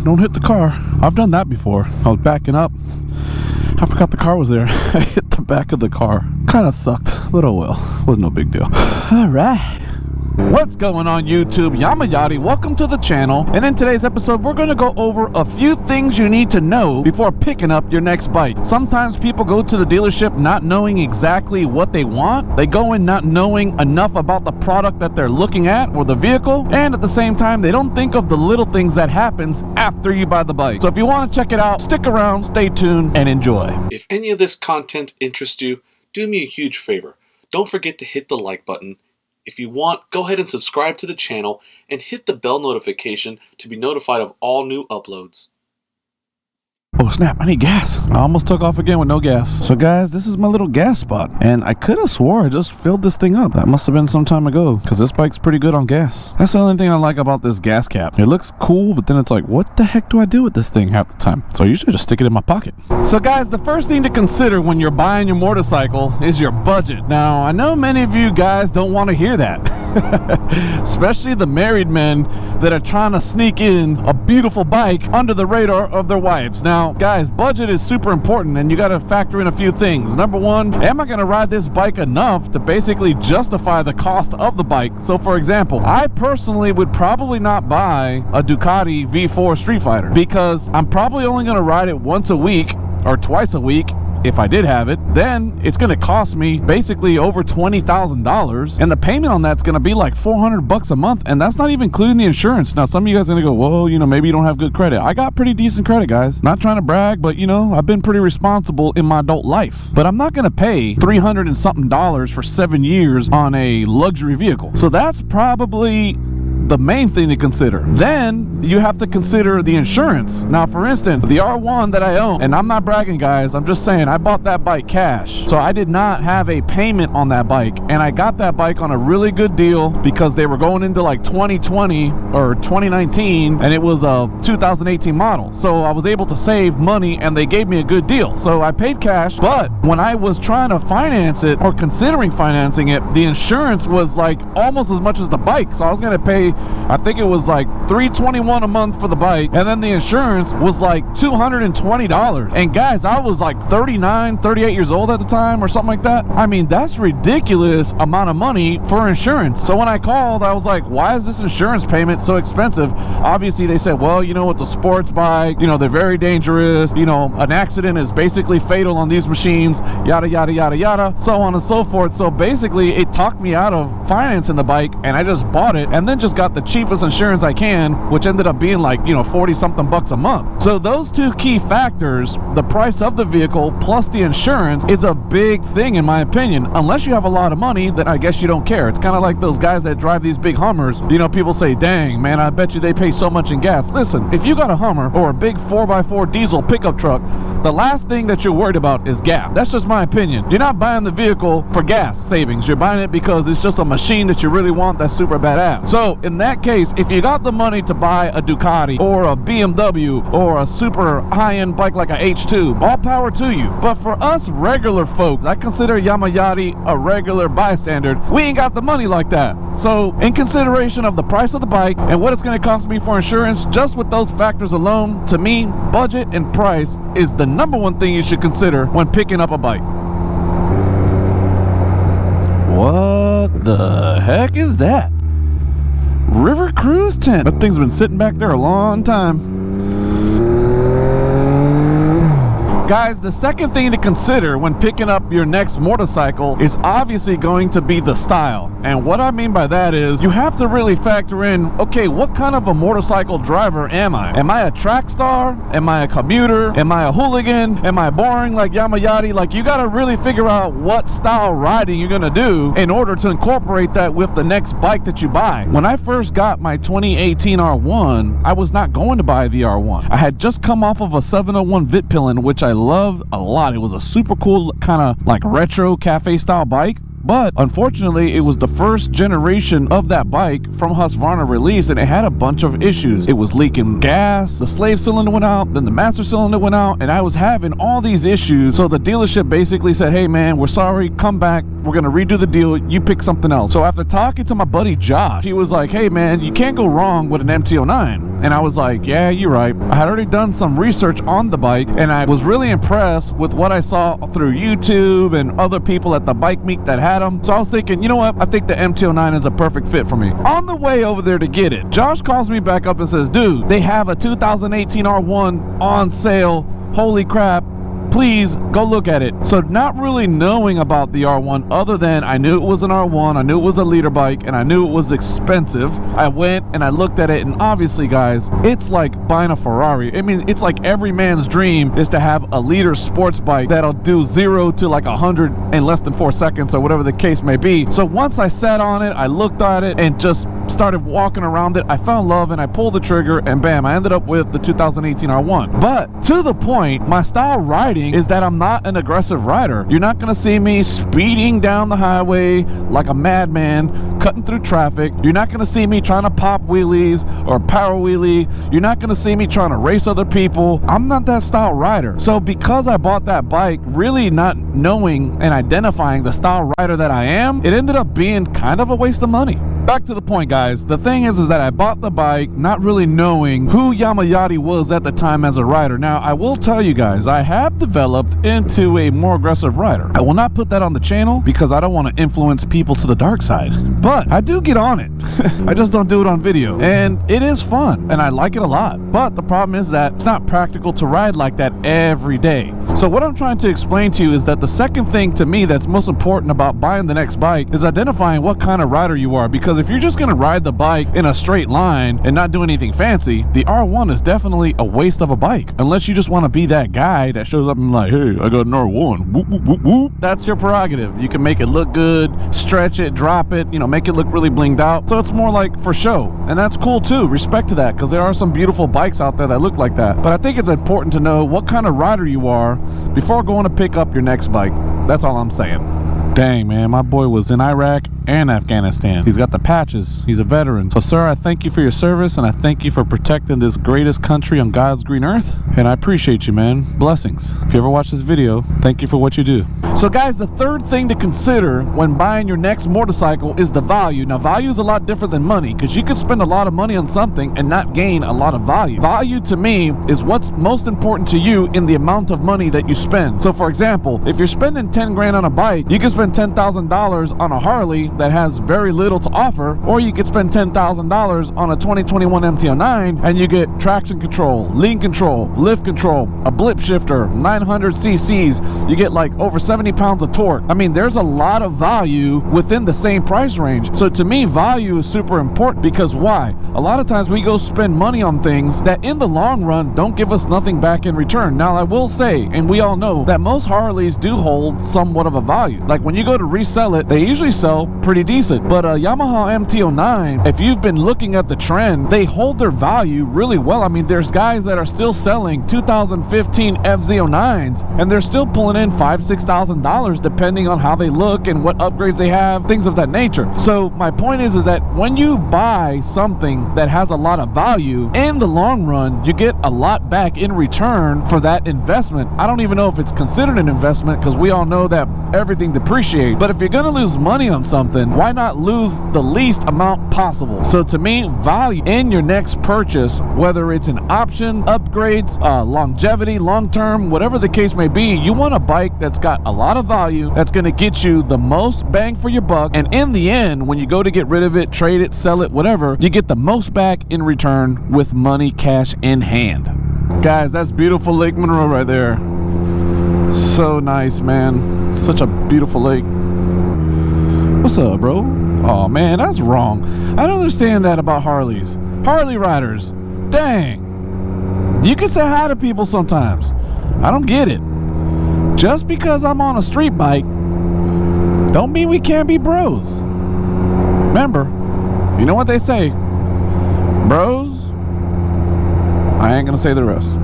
don't hit the car. I've done that before. I was backing up. I forgot the car was there. I hit the back of the car. Kind of sucked, but oh well. Was no big deal. All right. What's going on YouTube? YamaYari, welcome to the channel, and in today's episode we're going to go over a few things you need to know before picking up your next bike. Sometimes people go to the dealership not knowing exactly what they want. They go in not knowing enough about the product that they're looking at or the vehicle, and at the same time they don't think of the little things that happens after you buy the bike. So if you want to check it out, stick around, stay tuned, and enjoy. If any of this content interests you, do me a huge favor. Don't forget to hit the like button. If you want, go ahead and subscribe to the channel and hit the bell notification to be notified of all new uploads. Oh snap, I need gas. I almost took off again with no gas. So guys, this is my little gas spot, and I could have swore I just filled this thing up. That must have been some time ago, because this bike's pretty good on gas. That's the only thing I like about this gas cap. It looks cool, but then it's like, what the heck do I do with this thing half the time? So I usually just stick it in my pocket. So guys, the first thing to consider when you're buying your motorcycle is your budget. Now, I know many of you guys don't want to hear that. Especially the married men that are trying to sneak in a beautiful bike under the radar of their wives. Now, guys, budget is super important, and you got to factor in a few things. Number one, am I going to ride this bike enough to basically justify the cost of the bike? So for example, I personally would probably not buy a Ducati V4 Street Fighter because I'm probably only going to ride it once a week or twice a week. If I did have it, then it's going to cost me basically over $20,000, and the payment on that's going to be like $400 a month, and that's not even including the insurance. Now some of you guys are going to go, well, you know, maybe you don't have good credit. I got pretty decent credit, guys. Not trying to brag, but you know, I've been pretty responsible in my adult life. But I'm not going to pay $300 and something for 7 years on a luxury vehicle. So that's probably the main thing to consider. Then you have to consider the insurance. Now, for instance, the R1 that I own, and I'm not bragging, guys, I'm just saying I bought that bike cash, so I did not have a payment on that bike, and I got that bike on a really good deal because they were going into like 2020 or 2019, and it was a 2018 model, so I was able to save money and they gave me a good deal. So I paid cash, but when I was trying to finance it or considering financing it, the insurance was like almost as much as the bike. So I was going to pay, I think it was like $321 a month for the bike, and then the insurance was like $220. And guys, I was like 38 years old at the time or something like that. I mean, that's ridiculous amount of money for insurance. So when I called, I was like, why is this insurance payment so expensive? Obviously they said, well, you know, it's a sports bike, you know, they're very dangerous, you know, an accident is basically fatal on these machines, yada yada yada yada, so on and so forth. So basically it talked me out of financing the bike, and I just bought it and then just got the cheapest insurance I can, which ended up being like, you know, 40 something bucks a month. So those two key factors, the price of the vehicle plus the insurance, is a big thing in my opinion. Unless you have a lot of money, then I guess you don't care. It's kind of like those guys that drive these big Hummers. You know, people say, dang man, I bet you they pay so much in gas. Listen, if you got a Hummer or a big 4x4 diesel pickup truck, the last thing that you're worried about is gas. That's just my opinion. You're not buying the vehicle for gas savings. You're buying it because it's just a machine that you really want that's super badass. So in that case, if you got the money to buy a Ducati or a BMW or a super high-end bike like a H2, all power to you. But for us regular folks, I consider YamaYari a regular bystander. We ain't got the money like that. So in consideration of the price of the bike and what it's going to cost me for insurance, just with those factors alone, to me, budget and price is the number one thing you should consider when picking up a bike. What the heck is that? River Cruise tent. That thing's been sitting back there a long time. Guys, the second thing to consider when picking up your next motorcycle is obviously going to be the style. And what I mean by that is you have to really factor in, okay, what kind of a motorcycle driver am I? Am I a track star? Am I a commuter? Am I a hooligan? Am I boring like YamaYari? Like, you got to really figure out what style riding you're going to do in order to incorporate that with the next bike that you buy. When I first got my 2018 R1, I was not going to buy the R1. I had just come off of a 701 Vitpillen, which I loved a lot. It was a super cool kind of like retro cafe style bike. But unfortunately, it was the first generation of that bike from Husqvarna release, and it had a bunch of issues. It was leaking gas, the slave cylinder went out, then the master cylinder went out, and I was having all these issues. So the dealership basically said, hey man, we're sorry, come back, we're gonna redo the deal. You pick something else. So after talking to my buddy Josh, he was like, hey man, you can't go wrong with an MT-09. And I was like, yeah, you're right. I had already done some research on the bike, and I was really impressed with what I saw through YouTube and other people at the bike meet that had them. So I was thinking, you know what? I think the MT-09 is a perfect fit for me. On the way over there to get it, Josh calls me back up and says, dude, they have a 2018 R1 on sale. Holy crap. Please go look at it. So not really knowing about the R1 other than I knew it was an R1, I knew it was a leader bike, and I knew it was expensive. I went and I looked at it, and obviously guys, it's like buying a Ferrari. I mean, it's like every man's dream is to have a leader sports bike that'll do 0 to like 100 in less than 4 seconds or whatever the case may be. So once I sat on it, I looked at it and just started walking around it, I found love and I pulled the trigger, and bam, I ended up with the 2018 R1. But to the point, my style riding is that I'm not an aggressive rider. You're not gonna see me speeding down the highway like a madman, cutting through traffic. You're not gonna see me trying to pop wheelies or power wheelie. You're not gonna see me trying to race other people. I'm not that style rider. So because I bought that bike really not knowing and identifying the style rider that I am, it ended up being kind of a waste of money. Back to the point, guys. The thing is that I bought the bike not really knowing who YamaYari was at the time as a rider. Now, I will tell you guys, I have developed into a more aggressive rider. I will not put that on the channel because I don't want to influence people to the dark side. But I do get on it. I just don't do it on video. And it is fun, and I like it a lot. But the problem is that it's not practical to ride like that every day. So what I'm trying to explain to you is that the second thing to me that's most important about buying the next bike is identifying what kind of rider you are. Because if you're just going to ride the bike in a straight line and not do anything fancy, the R1 is definitely a waste of a bike. Unless you just want to be that guy that shows up and like, hey, I got an R1. Whoop, whoop, whoop, whoop. That's your prerogative. You can make it look good, stretch it, drop it, you know, make it look really blinged out. So it's more like for show. And that's cool too. Respect to that, because there are some beautiful bikes out there that look like that. But I think it's important to know what kind of rider you are before going to pick up your next bike. That's all I'm saying. Dang, man, my boy was in Iraq and Afghanistan. He's got the patches. He's a veteran. So, sir, I thank you for your service, and I thank you for protecting this greatest country on God's green earth. And I appreciate you, man. Blessings. If you ever watch this video, thank you for what you do. So, guys, the third thing to consider when buying your next motorcycle is the value. Now, value is a lot different than money, because you could spend a lot of money on something and not gain a lot of value. Value, to me, is what's most important to you in the amount of money that you spend. So, for example, if you're spending 10 grand on a bike, you can spend $10,000 on a Harley that has very little to offer, or you could spend $10,000 on a 2021 MT-09 and you get traction control, lean control, lift control, a blip shifter, 900 cc's. You get like over 70 pounds of torque. I mean, there's a lot of value within the same price range. So to me, value is super important, because why? A lot of times we go spend money on things that in the long run don't give us nothing back in return. Now, I will say, and we all know, that most Harleys do hold somewhat of a value. Like when you go to resell it, they usually sell pretty decent. But a Yamaha MT-09, if you've been looking at the trend, they hold their value really well. I mean, there's guys that are still selling 2015 FZ09s, and they're still pulling in $5,000-$6,000 depending on how they look and what upgrades they have, things of that nature. So my point is that when you buy something that has a lot of value, in the long run, you get a lot back in return for that investment. I don't even know if it's considered an investment, because we all know that everything depreciates. But if you're going to lose money on something, why not lose the least amount possible? So to me, value in your next purchase, whether it's an option, upgrades, longevity, long-term, whatever the case may be, you want a bike that's got a lot of value, that's going to get you the most bang for your buck. And in the end, when you go to get rid of it, trade it, sell it, whatever, you get the most back in return with money, cash in hand. Guys, that's beautiful Lake Monroe right there. So nice, man. Such a beautiful lake. What's up, bro? Oh man, that's wrong. I don't understand that about Harleys. Harley riders, dang. You can say hi to people sometimes. I don't get it. Just because I'm on a street bike don't mean we can't be bros. Remember, you know what they say, bros, I ain't gonna say the rest.